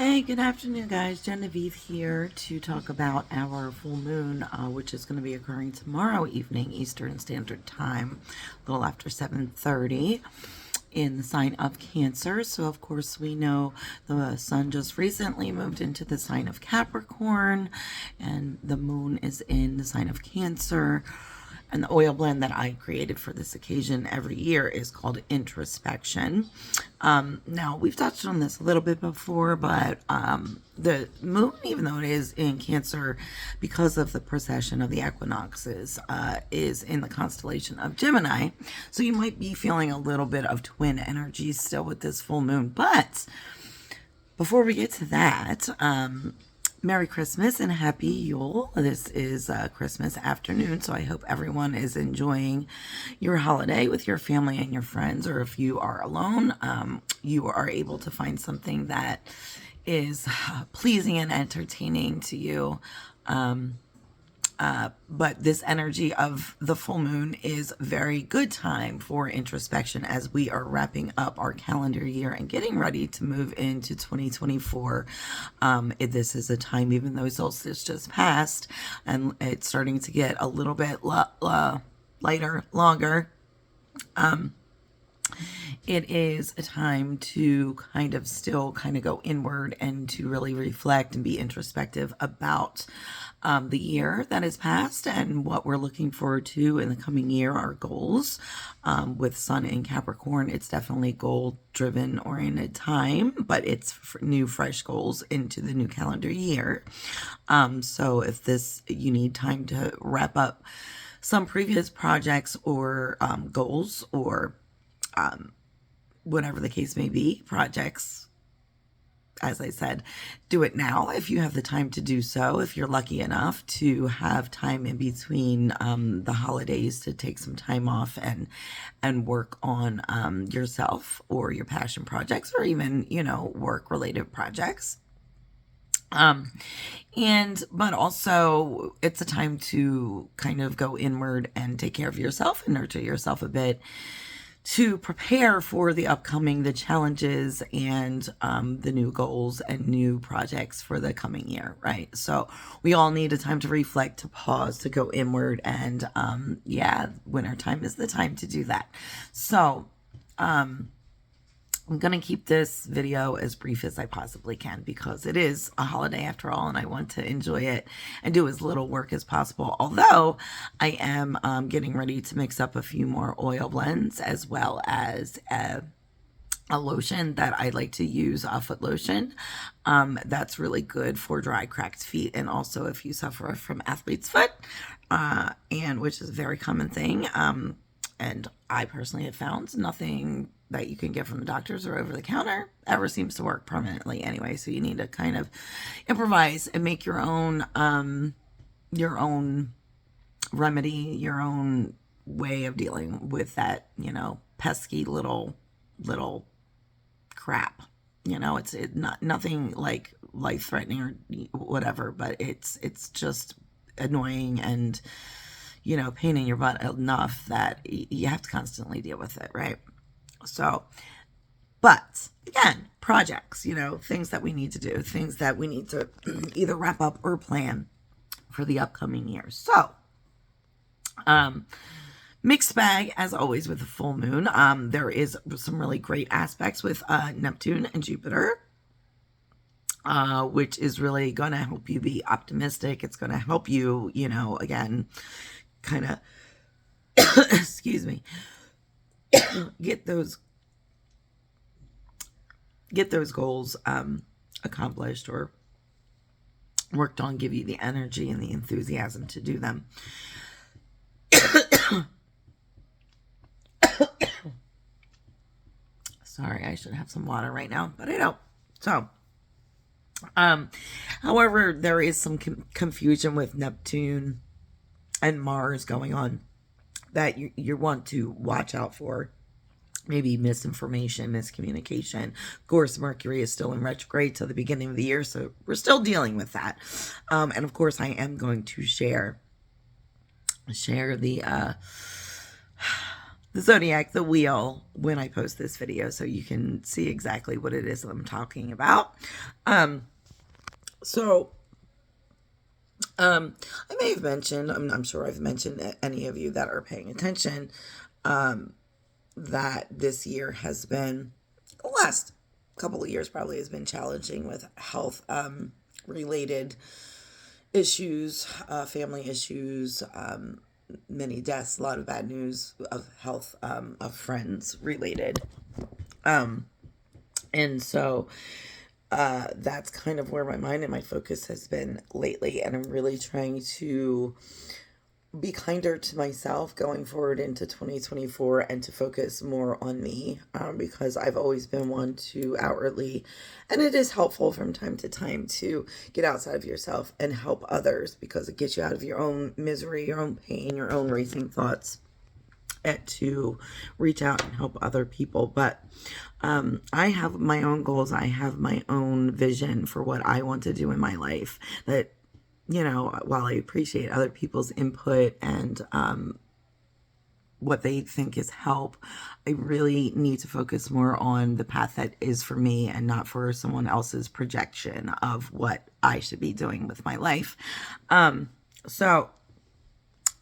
Hey, good afternoon, guys. Genevieve here to talk about our full moon, which is going to be occurring tomorrow evening, Eastern Standard Time, a little after 7:30, in the sign of Cancer. So, of course, we know the sun just recently moved into the sign of Capricorn, and the moon is in the sign of Cancer. And the oil blend that I created for this occasion every year is called Introspection. Now, we've touched on this a little bit before, but the moon, even though it is in Cancer, because of the precession of the equinoxes, is in the constellation of Gemini. So you might be feeling a little bit of twin energy still with this full moon. But before we get to that, Merry Christmas and Happy Yule. This is Christmas afternoon, so I hope everyone is enjoying your holiday with your family and your friends, or if you are alone, you are able to find something that is pleasing and entertaining to you. But this energy of the full moon is very good time for introspection as we are wrapping up our calendar year and getting ready to move into 2024. This is a time, even though solstice just passed and it's starting to get a little bit lighter, longer. It is a time to kind of still go inward and to really reflect and be introspective about the year that has passed and what we're looking forward to in the coming year, our goals. With Sun in Capricorn, it's definitely goal-driven oriented time, but it's new, fresh goals into the new calendar year. So if you need time to wrap up some previous projects or goals or whatever the case may be, projects, as I said, do it now if you have the time to do so. If you're lucky enough to have time in between the holidays to take some time off and work on yourself or your passion projects, or even, work related projects. But also it's a time to kind of go inward and take care of yourself and nurture yourself a bit, to prepare for the challenges and the new goals and new projects for the coming year, right? So we all need a time to reflect, to pause, to go inward, and wintertime is the time to do that. So I'm going to keep this video as brief as I possibly can because it is a holiday after all, and I want to enjoy it and do as little work as possible. Although I am getting ready to mix up a few more oil blends, as well as a lotion that I like to use, a foot lotion. That's really good for dry, cracked feet, and also if you suffer from athlete's foot, and which is a very common thing. And I personally have found nothing that you can get from the doctors or over the counter ever seems to work permanently anyway. So you need to kind of improvise and make your own remedy, your own way of dealing with that, pesky little crap. It's not nothing like life threatening or whatever, but it's just annoying and, pain in your butt enough that you have to constantly deal with it, right? So, but again, projects, things that we need to do, things that we need to either wrap up or plan for the upcoming year. So, mixed bag as always with the full moon. There is some really great aspects with Neptune and Jupiter, which is really going to help you be optimistic. It's going to help you, again, kind of, excuse me, get those goals accomplished or worked on, give you the energy and the enthusiasm to do them. Sorry, I should have some water right now, but I don't. So, however, there is some confusion with Neptune and Mars going on that you want to watch out for. Maybe misinformation, miscommunication. Of course, Mercury is still in retrograde till the beginning of the year, so we're still dealing with that. And of course, I am going to share the the zodiac, the wheel, when I post this video, so you can see exactly what it is that I'm talking about. So I may have mentioned, I'm sure I've mentioned any of you that are paying attention, that this year has been, the last couple of years probably has been challenging with health related issues, family issues, many deaths, a lot of bad news of health of friends related. And so that's kind of where my mind and my focus has been lately. And I'm really trying to be kinder to myself going forward into 2024 and to focus more on me, because I've always been one to outwardly, and it is helpful from time to time to get outside of yourself and help others, because it gets you out of your own misery, your own pain, your own racing thoughts, and to reach out and help other people. But I have my own goals. I have my own vision for what I want to do in my life, that, you know, while I appreciate other people's input and what they think is help, I really need to focus more on the path that is for me and not for someone else's projection of what I should be doing with my life. So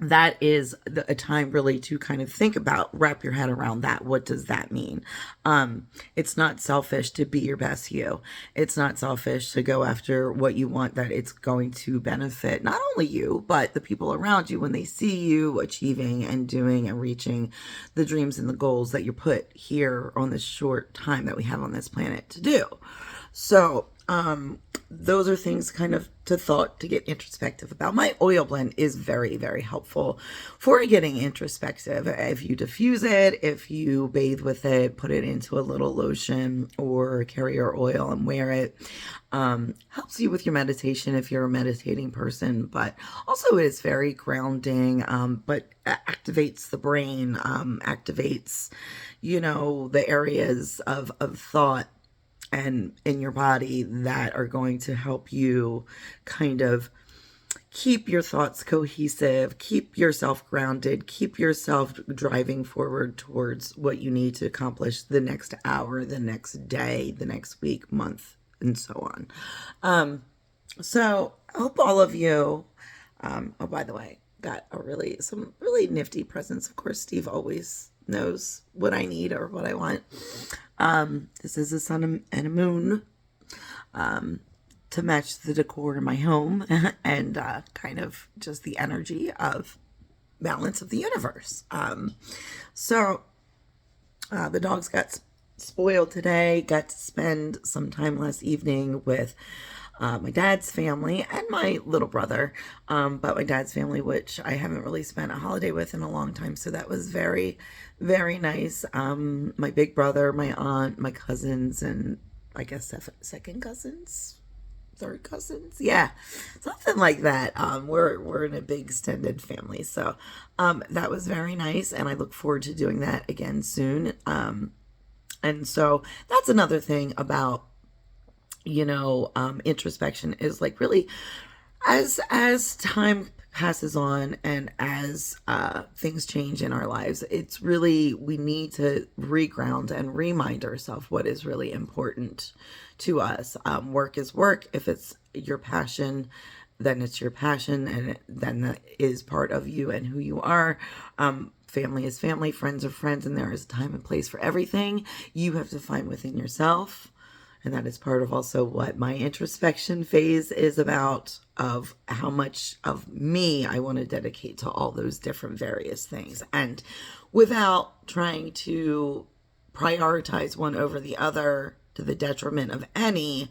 that is a time really to kind of think about, wrap your head around that. What does that mean? It's not selfish to be your best you. It's not selfish to go after what you want, that it's going to benefit not only you, but the people around you when they see you achieving and doing and reaching the dreams and the goals that you're put here on this short time that we have on this planet to do. So, those are things kind of to thought, to get introspective about. My oil blend is very, very helpful for getting introspective. If you diffuse it, if you bathe with it, put it into a little lotion or carrier oil and wear it, helps you with your meditation if you're a meditating person, but also it is very grounding, but activates the brain, activates, you know, the areas of thought and in your body that are going to help you kind of keep your thoughts cohesive, keep yourself grounded, keep yourself driving forward towards what you need to accomplish the next hour, the next day, the next week, month, and so on. So I hope all of you, oh, by the way, got some really nifty presents. Of course, Steve always knows what I need or what I want. This is a sun and a moon, to match the decor in my home and kind of just the energy of balance of the universe. So the dogs got spoiled today, got to spend some time last evening with my dad's family and my little brother, but my dad's family, which I haven't really spent a holiday with in a long time, so that was very, very nice. My big brother, my aunt, my cousins, and I guess second cousins, third cousins, yeah, something like that. We're in a big extended family, so that was very nice, and I look forward to doing that again soon. And so that's another thing about, you know, introspection is like really as time passes on and as things change in our lives, it's really, we need to reground and remind ourselves what is really important to us. Work is work. If it's your passion, then it's your passion, and then that is part of you and who you are. Family is family, friends are friends, and there is a time and place for everything. You have to find within yourself. And that is part of also what my introspection phase is about, of how much of me I want to dedicate to all those different various things. And without trying to prioritize one over the other to the detriment of any.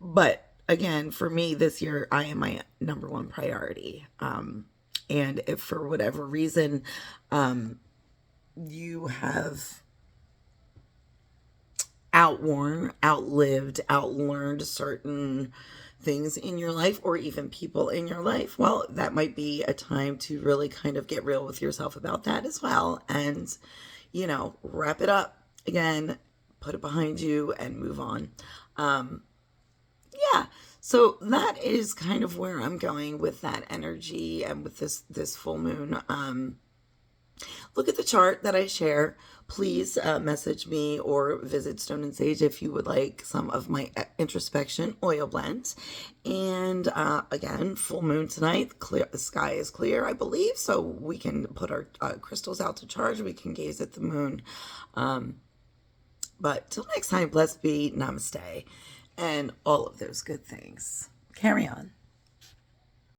But again, for me this year, I am my number one priority. And if for whatever reason you have outlived, outlearned certain things in your life, or even people in your life, well, that might be a time to really kind of get real with yourself about that as well. And, you know, wrap it up again, put it behind you and move on. Yeah. So that is kind of where I'm going with that energy and with this full moon. Look at the chart that I share. Please message me or visit Stone and Sage if you would like some of my introspection oil blends. And again, full moon tonight. Clear, the sky is clear, I believe, so we can put our crystals out to charge. We can gaze at the moon. But till next time, blessed be, namaste, and all of those good things. Carry on.